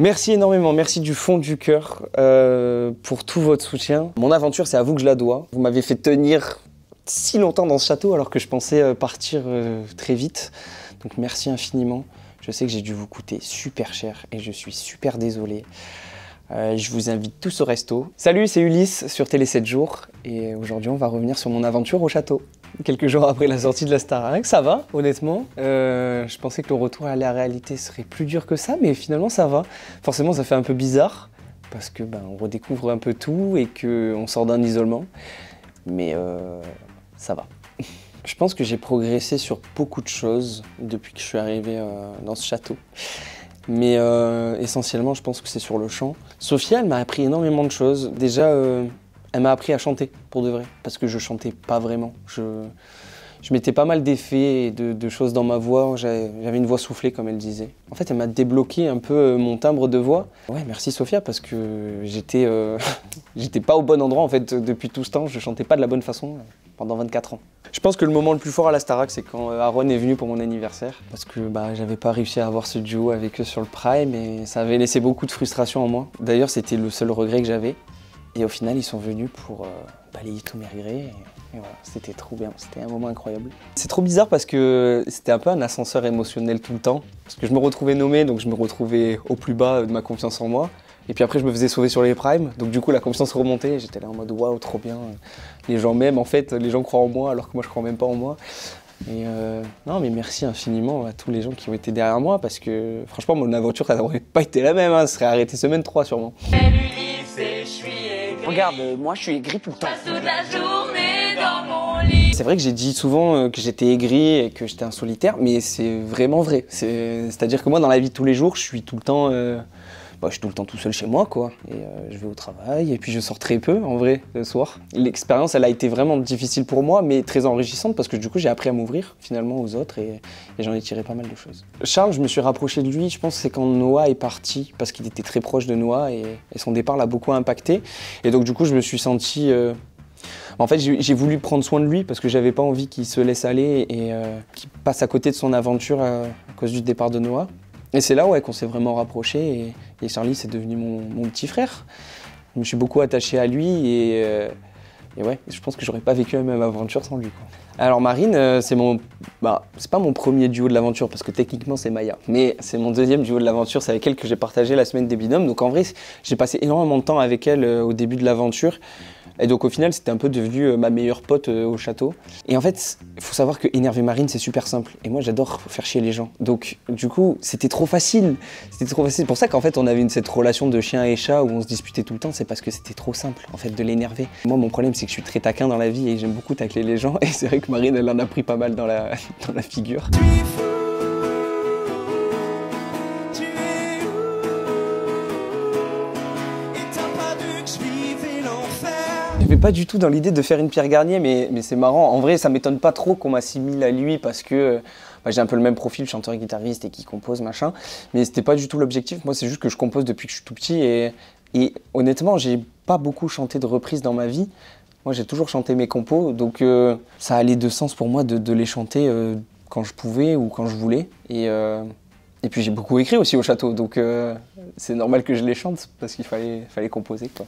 Merci énormément, merci du fond du cœur pour tout votre soutien. Mon aventure, c'est à vous que je la dois. Vous m'avez fait tenir si longtemps dans ce château alors que je pensais partir très vite. Donc merci infiniment. Je sais que j'ai dû vous coûter super cher et je suis super désolé. Je vous invite tous au resto. Salut, c'est Ulysse sur Télé 7 jours et aujourd'hui on va revenir sur mon aventure au château. Quelques jours après la sortie de la Starac, ça va honnêtement. Je pensais que le retour à la réalité serait plus dur que ça, mais finalement ça va. Forcément ça fait un peu bizarre parce que on redécouvre un peu tout et qu'on sort d'un isolement, mais ça va. Je pense que j'ai progressé sur beaucoup de choses depuis que je suis arrivé dans ce château. Mais essentiellement, je pense que c'est sur le chant. Sophia, elle m'a appris énormément de choses. Déjà, elle m'a appris à chanter, pour de vrai, parce que je chantais pas vraiment. Je mettais pas mal d'effets et de choses dans ma voix. J'avais une voix soufflée, comme elle disait. En fait, elle m'a débloqué un peu mon timbre de voix. Ouais, merci Sophia, parce que j'étais pas au bon endroit, en fait, depuis tout ce temps. Je chantais pas de la bonne façon pendant 24 ans. Je pense que le moment le plus fort à la Starac, c'est quand Aaron est venu pour mon anniversaire. Parce que j'avais pas réussi à avoir ce duo avec eux sur le Prime et ça avait laissé beaucoup de frustration en moi. D'ailleurs, c'était le seul regret que j'avais. Et au final, ils sont venus pour balayer tous mes regrets. Et voilà, c'était trop bien, c'était un moment incroyable. C'est trop bizarre parce que c'était un peu un ascenseur émotionnel tout le temps. Parce que je me retrouvais nommé, donc je me retrouvais au plus bas de ma confiance en moi. Et puis après, je me faisais sauver sur les primes, donc du coup, la confiance remontait. Et j'étais là en mode waouh, trop bien. Les gens m'aiment, en fait, les gens croient en moi alors que moi, je crois même pas en moi. Et non, mais merci infiniment à tous les gens qui ont été derrière moi parce que franchement, mon aventure, ça n'aurait pas été la même. Ça serait arrêté semaine 3 sûrement. Regarde, moi je suis aigri tout le temps. Toute la journée dans mon lit. C'est vrai que j'ai dit souvent que j'étais aigri et que j'étais un solitaire, mais c'est vraiment vrai. C'est-à-dire que moi, dans la vie de tous les jours, je suis tout le temps, je suis tout le temps tout seul chez moi, quoi. Et je vais au travail et puis je sors très peu, en vrai, le soir. L'expérience, elle a été vraiment difficile pour moi, mais très enrichissante parce que du coup, j'ai appris à m'ouvrir finalement aux autres et j'en ai tiré pas mal de choses. Charles, je me suis rapproché de lui, je pense que c'est quand Noah est parti, parce qu'il était très proche de Noah et son départ l'a beaucoup impacté. Et donc du coup, je me suis senti... En fait, j'ai voulu prendre soin de lui parce que j'avais pas envie qu'il se laisse aller et qu'il passe à côté de son aventure à cause du départ de Noah. Et c'est là qu'on s'est vraiment rapprochés et Charlie, c'est devenu mon petit frère. Je me suis beaucoup attaché à lui et ouais, je pense que j'aurais pas vécu la même aventure sans lui, quoi. Alors Marine, c'est pas mon premier duo de l'aventure parce que techniquement c'est Maya, mais c'est mon deuxième duo de l'aventure, c'est avec elle que j'ai partagé la semaine des binômes. Donc en vrai, j'ai passé énormément de temps avec elle au début de l'aventure. Et donc au final, c'était un peu devenu ma meilleure pote au château. Et en fait, il faut savoir que énerver Marine, c'est super simple. Et moi, j'adore faire chier les gens. Donc du coup, c'était trop facile. C'était trop facile. C'est pour ça qu'en fait, on avait cette relation de chien et chat où on se disputait tout le temps. C'est parce que c'était trop simple, en fait, de l'énerver. Moi, mon problème, c'est que je suis très taquin dans la vie et j'aime beaucoup tacler les gens. Et c'est vrai que Marine, elle en a pris pas mal dans la figure. Je vais pas du tout dans l'idée de faire une Pierre Garnier, mais c'est marrant. En vrai, ça m'étonne pas trop qu'on m'assimile à lui parce que j'ai un peu le même profil, chanteur et guitariste et qui compose, machin. Mais c'était pas du tout l'objectif. Moi, c'est juste que je compose depuis que je suis tout petit et honnêtement, j'ai pas beaucoup chanté de reprises dans ma vie. Moi, j'ai toujours chanté mes compos, donc ça allait de sens pour moi de les chanter quand je pouvais ou quand je voulais. Et puis j'ai beaucoup écrit aussi au château, donc c'est normal que je les chante parce qu'il fallait composer, quoi.